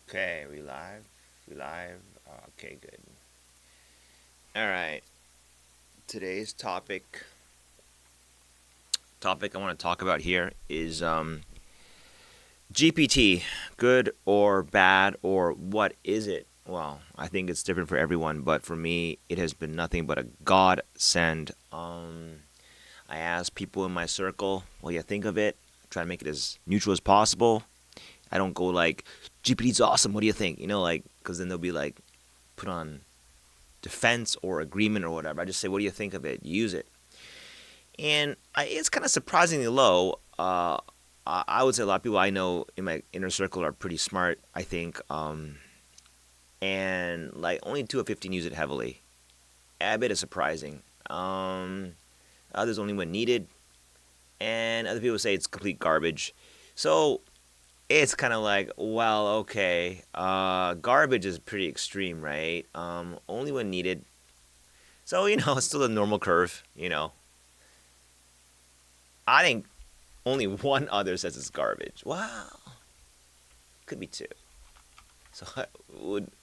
Okay, we live. We live. Okay, good. All right. Today's topic I want to talk about here is GPT. Good or bad, or what is it? Well, I think it's different for everyone, but for me, it has been nothing but a godsend. I ask people in my circle what you think of it. Try to make it as neutral as possible. I don't go like GPT's awesome. What do you think? Because then they'll be like put on defense or agreement or whatever. I just say, what do you think of it? Use it. And it's kind of surprisingly low. I would say a lot of people I know in my inner circle are pretty smart, I think. And like only 2 of 15 use it heavily. A bit is surprising. Others only when needed. And other people say it's complete garbage. So it's kind of like, well, okay. Garbage is pretty extreme, right? Only when needed. So, it's still a normal curve. I think only one other says it's garbage. Wow. Could be two. So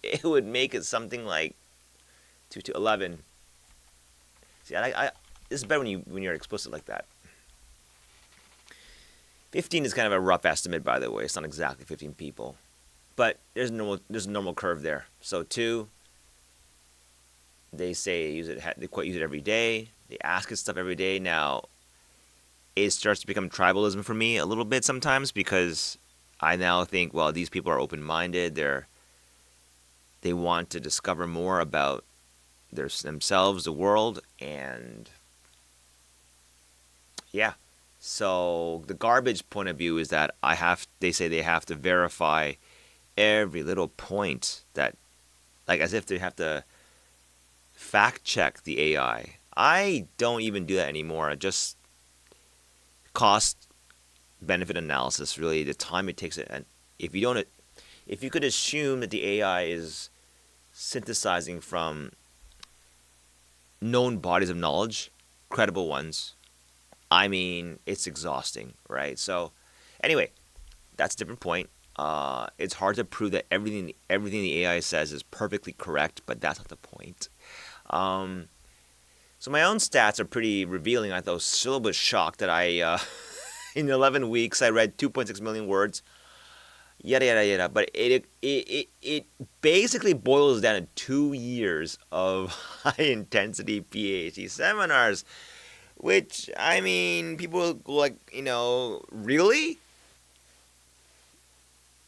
it would make it something like 2 to 11. See, this is better when you're explicit like that. 15 is kind of a rough estimate, by the way. It's not exactly 15 people, but there's a normal curve there. So 2, they say they quite use it every day. They ask it stuff every day. Now it starts to become tribalism for me a little bit sometimes because I now think, well, these people are open-minded. They want to discover more about themselves, the world, and yeah. So the garbage point of view is that they say they have to verify every little point that, like as if they have to fact check the AI. I don't even do that anymore. I just cost benefit analysis, really, the time it takes it. And if you could assume that the AI is synthesizing from known bodies of knowledge, credible ones, I mean, it's exhausting, right? So, anyway, that's a different point. It's hard to prove that everything the AI says is perfectly correct, but that's not the point. Um, so my own stats are pretty revealing. I was still a bit shocked that in 11 weeks, I read 2.6 million words. Yada yada yada. But it basically boils down to 2 years of high intensity PhD seminars. Which, I mean, people go like, really?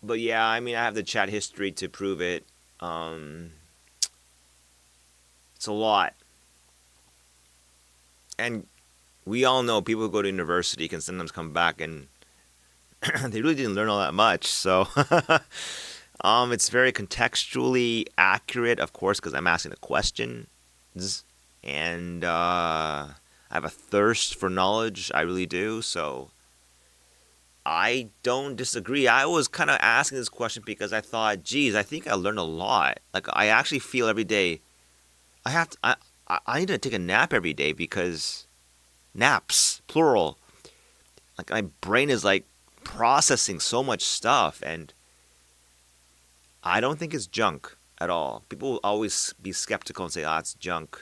But yeah, I mean, I have the chat history to prove it. Um, it's a lot. And we all know people who go to university can sometimes come back and they really didn't learn all that much. So it's very contextually accurate, of course, because I'm asking the questions. And I have a thirst for knowledge. I really do. So I don't disagree. I was kind of asking this question because I thought, geez, I think I learned a lot. Like I actually feel every day I have to, I need to take a nap every day because naps, plural. Like my brain is like processing so much stuff, and I don't think it's junk at all. People will always be skeptical and say, "Ah, it's junk."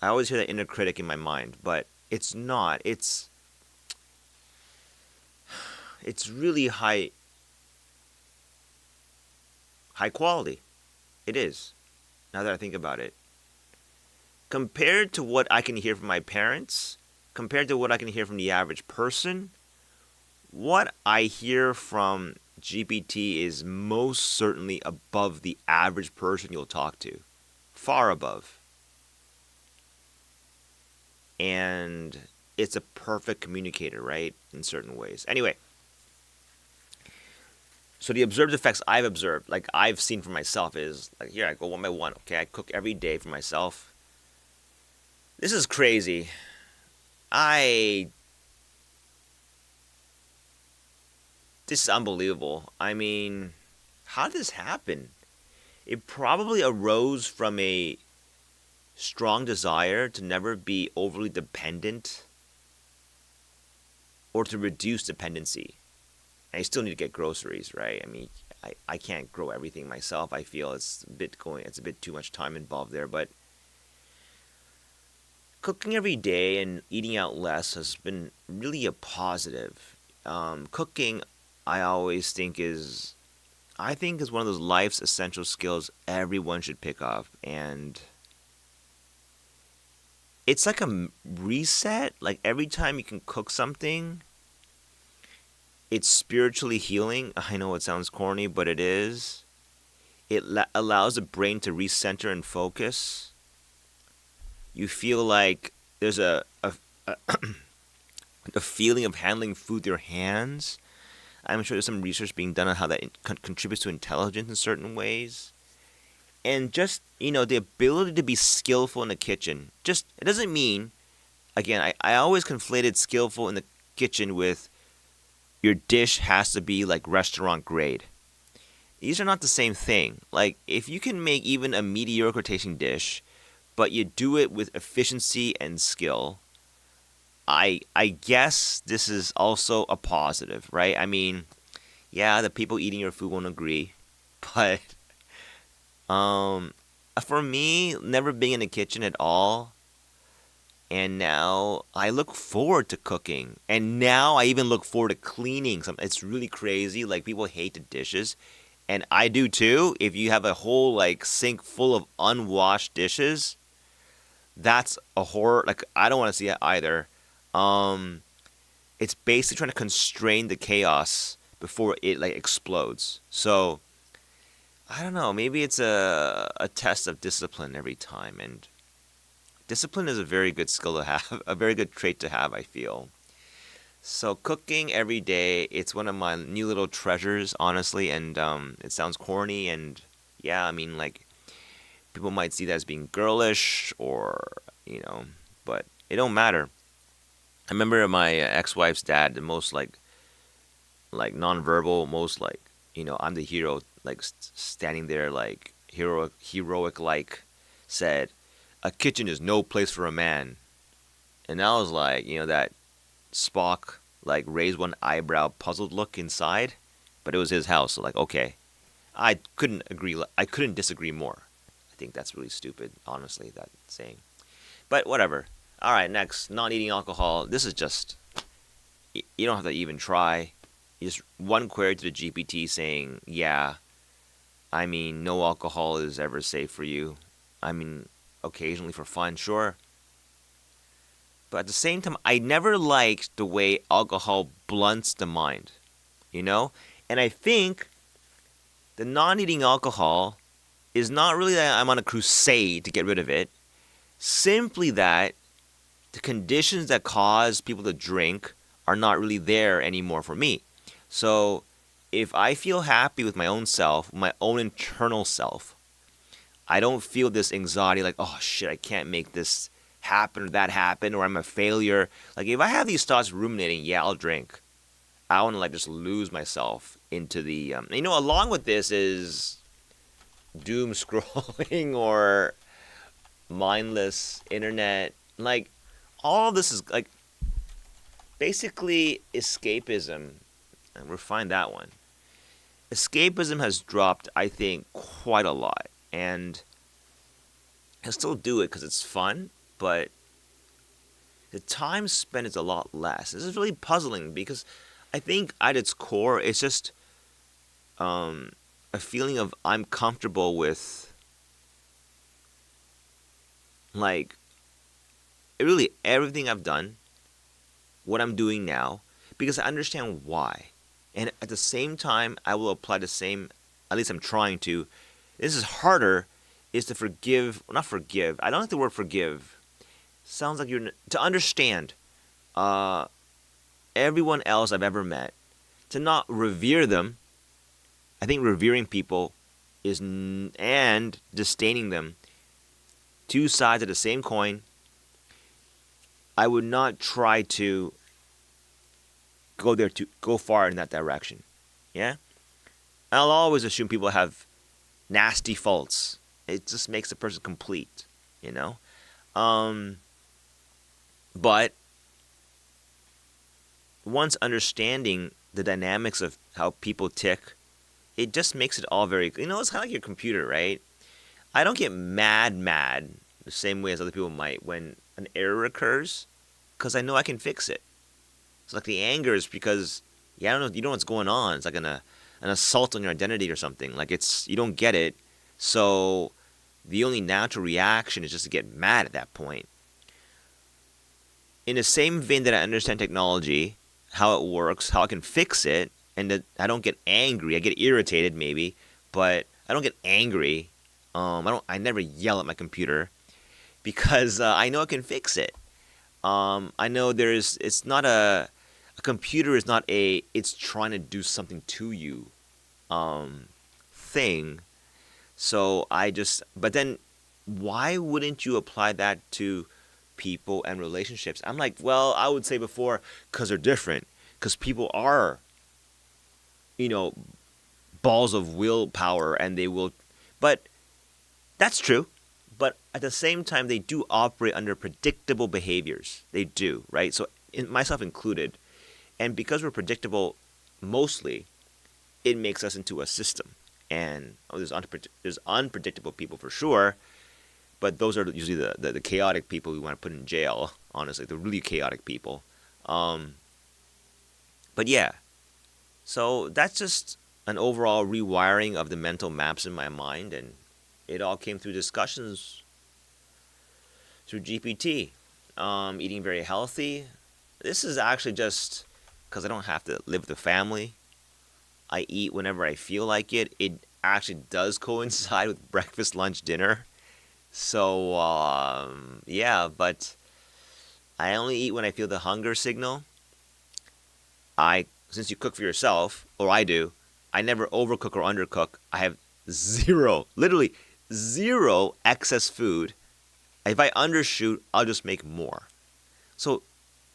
I always hear that inner critic in my mind, but it's not. It's really high quality. It is. Now that I think about it, compared to what I can hear from my parents, compared to what I can hear from the average person, what I hear from GPT is most certainly above the average person you'll talk to. Far above. And it's a perfect communicator, right? In certain ways. Anyway, so the observed effects I've observed, like I've seen for myself, is like here I go one by one. Okay, I cook every day for myself. This is crazy. I This is unbelievable. I mean, how did this happen? It probably arose from a strong desire to never be overly dependent or to reduce dependency. And you still need to get groceries, right? I mean, I can't grow everything myself. I feel it's a bit too much time involved there. But cooking every day and eating out less has been really a positive. Cooking, I always think is one of those life's essential skills everyone should pick up, and it's like a reset. Like every time you can cook something, it's spiritually healing. I know it sounds corny, but it is. Allows the brain to recenter and focus. You feel like there's a feeling of handling food with your hands. I'm sure there's some research being done on how that contributes to intelligence in certain ways. And just, the ability to be skillful in the kitchen. Just, it doesn't mean, again, I always conflated skillful in the kitchen with your dish has to be like restaurant grade. These are not the same thing. Like, if you can make even a mediocre tasting dish, but you do it with efficiency and skill, I guess this is also a positive, right? I mean, yeah, the people eating your food won't agree, but um, for me, never being in the kitchen at all, and now I look forward to cooking, and now I even look forward to cleaning. It's really crazy. Like people hate the dishes, and I do too. If you have a whole like sink full of unwashed dishes, that's a horror. Like I don't want to see it either. Um, it's basically trying to constrain the chaos before it like explodes. So I don't know. Maybe it's a test of discipline every time, and discipline is a very good skill to have, a very good trait to have. I feel. So cooking every day, it's one of my new little treasures, honestly, and it sounds corny, and yeah, I mean like people might see that as being girlish or but it don't matter. I remember my ex-wife's dad, the most like nonverbal, most like I'm the hero, like standing there like heroic like said, a kitchen is no place for a man, and I was like that Spock like raised one eyebrow, puzzled look inside, but it was his house, so like okay, I couldn't disagree more. I think that's really stupid, honestly, that saying. But whatever. All right, next, not eating alcohol. This is just you don't have to even try. Just one query to the GPT saying, yeah, I mean, no alcohol is ever safe for you. I mean, occasionally for fun, sure. But at the same time, I never liked the way alcohol blunts the mind, you know? And I think the non eating alcohol is not really that I'm on a crusade to get rid of it, simply that the conditions that cause people to drink are not really there anymore for me. So if I feel happy with my own self, my own internal self, I don't feel this anxiety like, oh shit, I can't make this happen or that happen, or I'm a failure. Like if I have these thoughts ruminating, yeah, I'll drink. I want to like just lose myself into the, along with this is doom scrolling or mindless internet. Like all of this is like basically escapism, and we'll find that one. Escapism has dropped, I think, quite a lot, and I still do it because it's fun, but the time spent is a lot less. This is really puzzling because I think at its core, it's just a feeling of I'm comfortable with like really everything I've done, what I'm doing now, because I understand why. And at the same time, I will apply the same, at least I'm trying to. This is harder, is to forgive, well, not forgive, I don't like the word forgive. Sounds like you're, to understand uh, everyone else I've ever met, to not revere them. I think revering people and disdaining them, two sides of the same coin. I would not try to go far in that direction. Yeah? I'll always assume people have nasty faults. It just makes the person complete, you know? But once understanding the dynamics of how people tick, it just makes it all very, it's kind of like your computer, right? I don't get mad the same way as other people might when an error occurs, because I know I can fix it. It's like the anger is because, yeah, I don't know, you know what's going on. It's like an assault on your identity or something. Like you don't get it, so the only natural reaction is just to get mad at that point. In the same vein that I understand technology, how it works, how I can fix it, and that I don't get angry. I get irritated maybe, but I don't get angry. I never yell at my computer because I know I can fix it. I know it's not a computer is not it's trying to do something to you thing. So but then why wouldn't you apply that to people and relationships? I'm like, well, I would say before, because they're different. Because people are, you know, balls of willpower and they will, but that's true. But at the same time, they do operate under predictable behaviors. They do, right? So, myself included. And because we're predictable mostly, it makes us into a system. And there's unpredictable people for sure, but those are usually the chaotic people we want to put in jail, honestly, the really chaotic people. But yeah, so that's just an overall rewiring of the mental maps in my mind, and it all came through discussions through GPT. Eating very healthy. This is actually just because I don't have to live with a family. I eat whenever I feel like it. It actually does coincide with breakfast, lunch, dinner. So, yeah, but I only eat when I feel the hunger signal. Since you cook for yourself, or I do, I never overcook or undercook. I have zero, literally zero excess food. If I undershoot, I'll just make more. So,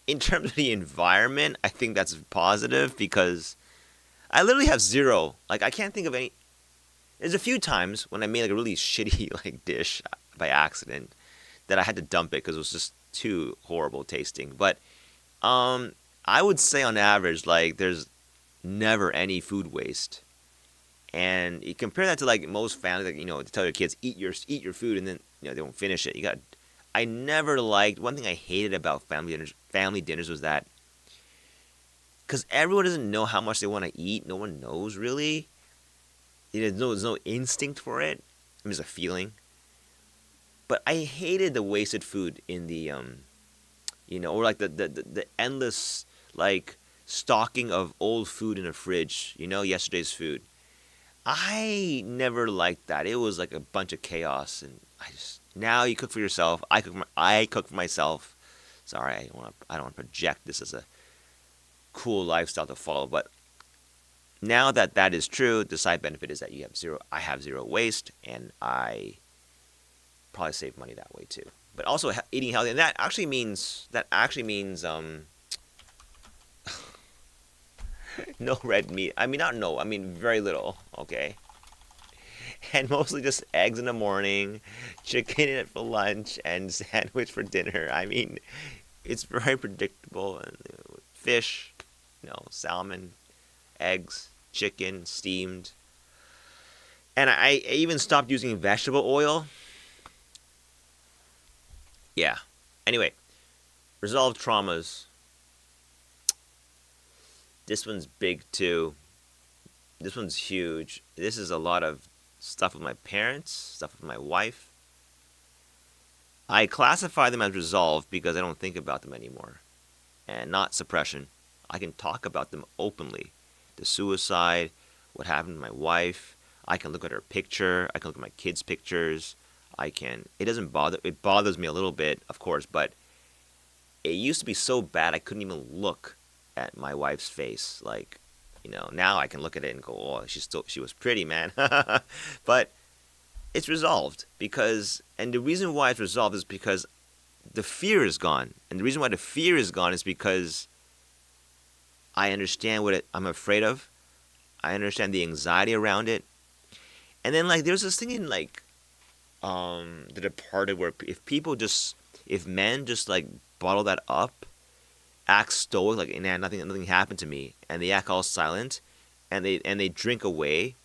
in terms of the environment, I think that's positive because I literally have zero. Like, I can't think of any. There's a few times when I made like a really shitty like dish by accident that I had to dump it because it was just too horrible tasting. But I would say on average, like there's never any food waste. And you compare that to like most families, like to tell your kids eat your food, and then they don't finish it. I never liked one thing I hated about family dinners was that because everyone doesn't know how much they want to eat. No one knows really. There's no instinct for it. I mean, it's a feeling. But I hated the wasted food in the or like the endless like stocking of old food in a fridge. Yesterday's food. I never liked that. It was like a bunch of chaos, and now you cook for yourself. I cook for myself. Sorry, I don't want to project this as a cool lifestyle to follow, but now that is true, the side benefit is that I have zero waste, and I probably save money that way too. But also eating healthy, and that actually means no red meat. I mean, not no. I mean, very little. Okay, and mostly just eggs in the morning, chicken in it for lunch, and sandwich for dinner. I mean, it's very predictable. Fish, salmon, eggs, chicken, steamed. And I even stopped using vegetable oil. Yeah. Anyway, resolved traumas. This one's big too. This one's huge. This is a lot of stuff with my parents, stuff with my wife. I classify them as resolved because I don't think about them anymore. And not suppression. I can talk about them openly. The suicide, what happened to my wife. I can look at her picture. I can look at my kids' pictures. It bothers me a little bit, of course, but it used to be so bad I couldn't even look at my wife's face. Like, now I can look at it and go, oh, she was pretty, man. But it's resolved and the reason why it's resolved is because the fear is gone. And the reason why the fear is gone is because I understand what I'm afraid of. I understand the anxiety around it. And then, like, there's this thing in, like, The Departed where if men just, like, bottle that up, act stoic, like, nah, nothing happened to me, and they act all silent, and they drink away,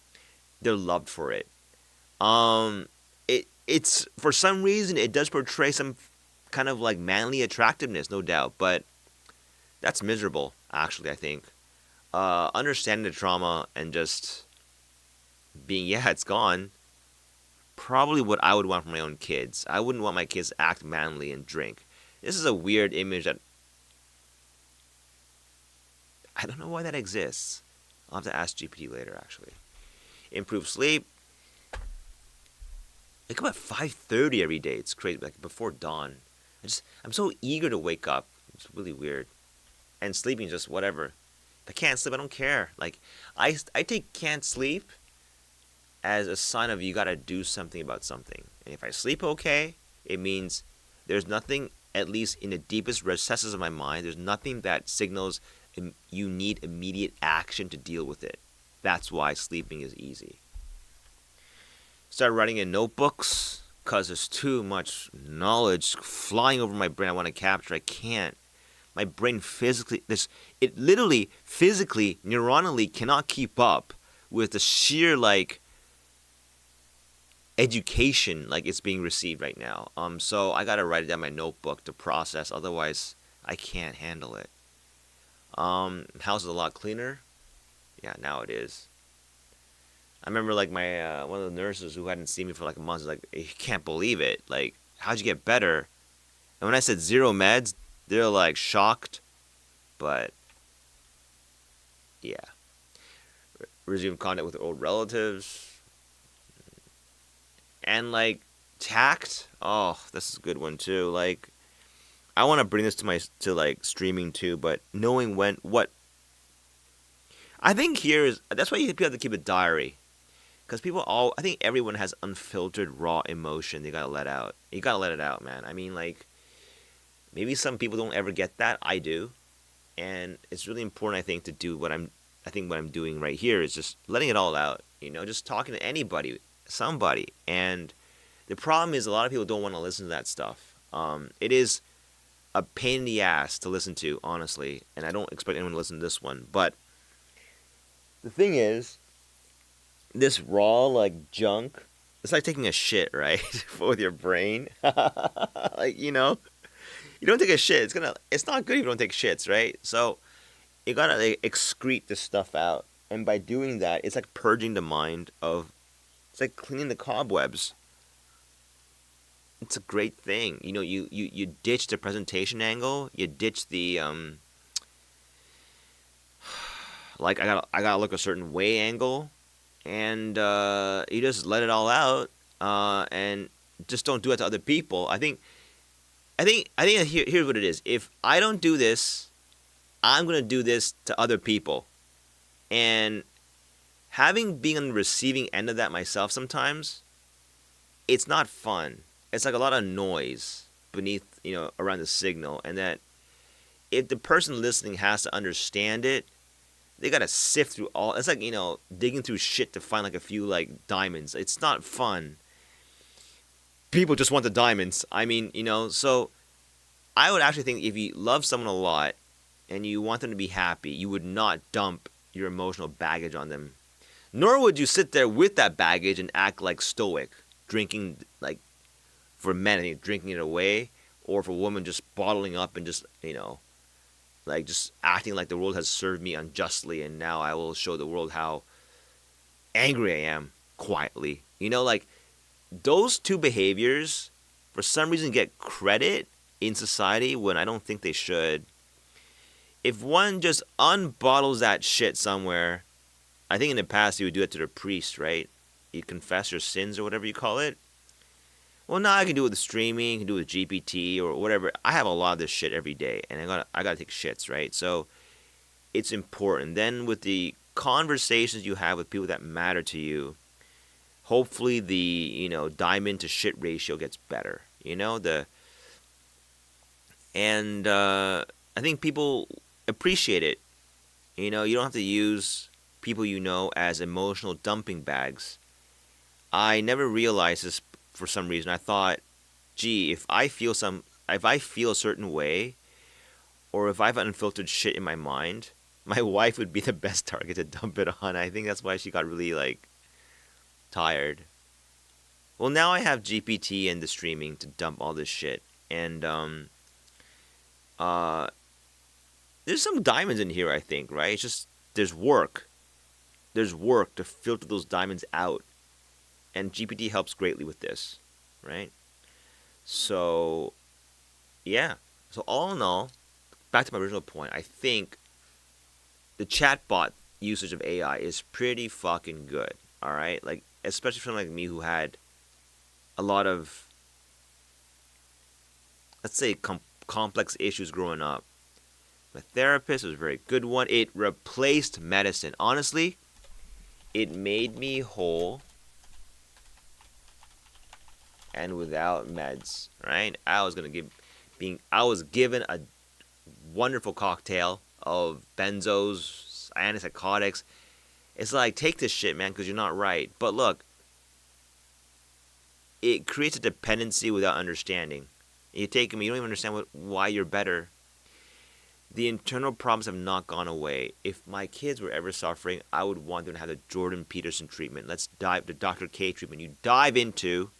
they're loved for it. It's for some reason it does portray some kind of like manly attractiveness, no doubt, but that's miserable. Actually, I think understanding the trauma and just being, yeah, it's gone. Probably what I would want for my own kids. I wouldn't want my kids to act manly and drink. This is a weird image that I don't know why that exists. I'll have to ask GPT later. Actually, improve sleep. I wake up at 5:30 every day. It's crazy, like before dawn. I'm so eager to wake up. It's really weird. And sleeping just whatever. If I can't sleep, I don't care. Like I take can't sleep as a sign of you got to do something about something. And if I sleep okay, it means there's nothing, at least in the deepest recesses of my mind, there's nothing that signals you need immediate action to deal with it. That's why sleeping is easy. Start writing in notebooks because there's too much knowledge flying over my brain I want to capture. I can't. My brain physically, it literally, physically, neuronally cannot keep up with the sheer like education like it's being received right now. So I gotta write it down in my notebook to process. Otherwise, I can't handle it. House is a lot cleaner. Yeah, now it is. I remember like my one of the nurses who hadn't seen me for like a month was like, "You can't believe it. Like, how'd you get better?" And when I said zero meds, they're like shocked. But yeah, resume contact with old relatives and like tact. Oh, this is a good one too. Like, I want to bring this to like streaming too, but knowing when what I think here is that's why you have to keep a diary. Because I think everyone has unfiltered raw emotion they gotta let out. You gotta let it out, man. I mean, like, maybe some people don't ever get that. I do. And it's really important, I think, to do I think what I'm doing right here is just letting it all out. Just talking to anybody, somebody. And the problem is a lot of people don't want to listen to that stuff. It is a pain in the ass to listen to, honestly. And I don't expect anyone to listen to this one. But the thing is, this raw like junk, it's like taking a shit, right? With your brain. Like, you don't take a shit, it's not good if you don't take shits, right? So you gotta like excrete this stuff out. And by doing that, it's like purging the mind of, it's like cleaning the cobwebs. It's a great thing. You ditch the presentation angle, you ditch the like I gotta look a certain way angle, and you just let it all out, and just don't do it to other people. I think here's what it is. If I don't do this, I'm gonna do this to other people, and being on the receiving end of that myself sometimes, it's not fun. It's like a lot of noise beneath, around the signal, and that if the person listening has to understand it, they gotta sift through all. It's like digging through shit to find like a few like diamonds. It's not fun. People just want the diamonds. I mean, so I would actually think if you love someone a lot and you want them to be happy, you would not dump your emotional baggage on them. Nor would you sit there with that baggage and act like stoic, drinking like for men, I think drinking it away, or for women just bottling up and just like just acting like the world has served me unjustly and now I will show the world how angry I am quietly. Like those two behaviors for some reason get credit in society when I don't think they should. If one just unbottles that shit somewhere, I think in the past you would do it to the priest, right? You confess your sins or whatever you call it. Well, now I can do it with streaming, I can do it with GPT or whatever. I have a lot of this shit every day, and I gotta take shits, right? So it's important. Then with the conversations you have with people that matter to you, hopefully the diamond to shit ratio gets better. I think people appreciate it. You don't have to use people as emotional dumping bags. I never realized this for some reason. I thought, gee, if I feel a certain way, or if I have unfiltered shit in my mind, my wife would be the best target to dump it on. I think that's why she got really like tired. Well, now I have GPT and the streaming to dump all this shit. And uh, there's some diamonds in here, I think, right? It's just there's work. There's work to filter those diamonds out, and GPT helps greatly with this, right? So yeah. So all in all, back to my original point, I think the chatbot usage of AI is pretty fucking good. All right, like especially for someone like me who had a lot of, let's say, complex issues growing up. My therapist was a very good one. It replaced medicine. Honestly, it made me whole and without meds. Right? I was given a wonderful cocktail of benzos, antipsychotics. It's like, take this shit, man, because you're not right. But look, it creates a dependency without understanding. You take them, you don't even understand why you're better. The internal problems have not gone away. If my kids were ever suffering, I would want them to have the Jordan Peterson treatment. Let's dive the Dr. K treatment. You dive into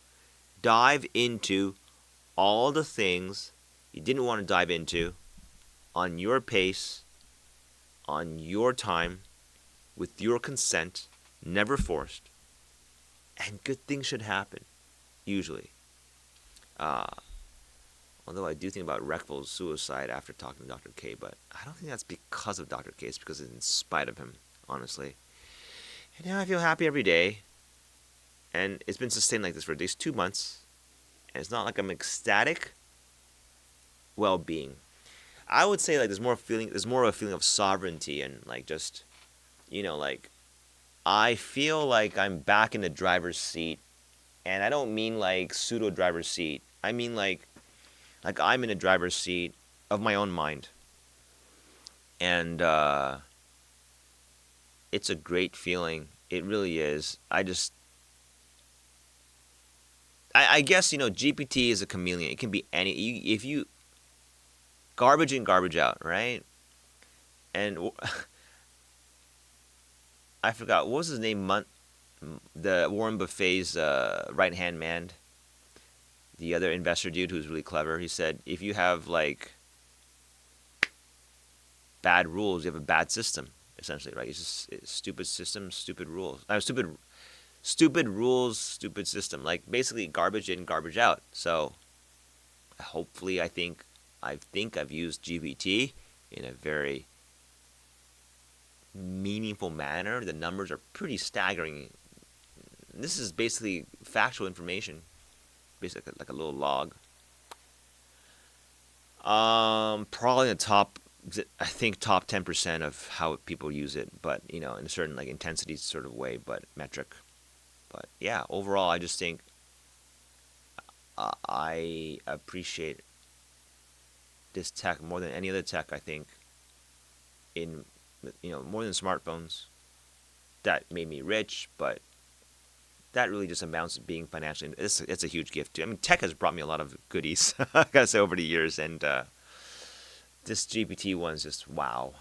all the things you didn't want to dive into on your pace, on your time, with your consent, never forced, and good things should happen, usually. Uh, Although I do think about rectal suicide after talking to Dr. K, but I don't think that's because of Dr. K. It's because it's in spite of him, honestly. And now I feel happy every day, and it's been sustained like this for at least 2 months. And it's not like I'm ecstatic well-being. I would say like there's more of a feeling of sovereignty and like just, like I feel like I'm back in the driver's seat, and I don't mean like pseudo driver's seat. I mean like I'm in a driver's seat of my own mind, and it's a great feeling. It really is. I guess GPT is a chameleon. It can be if you garbage in, garbage out, right? And I forgot what was his name. The Warren Buffet's right hand man, the other investor dude who's really clever. He said if you have like bad rules, you have a bad system. Essentially, right? It's stupid system, stupid rules. Stupid rules, stupid system. Like basically garbage in, garbage out. So hopefully, I've used GPT in a very meaningful manner. The numbers are pretty staggering. This is basically factual information, basically like a little log. Probably in the top, I think top 10% of how people use it, but in a certain like intensity sort of way, but metric. But yeah, overall, I just think I appreciate this tech more than any other tech. I think in more than smartphones that made me rich, but that really just amounts to being financially. It's a huge gift too. I mean, tech has brought me a lot of goodies. I gotta say over the years, and this GPT one's just wow.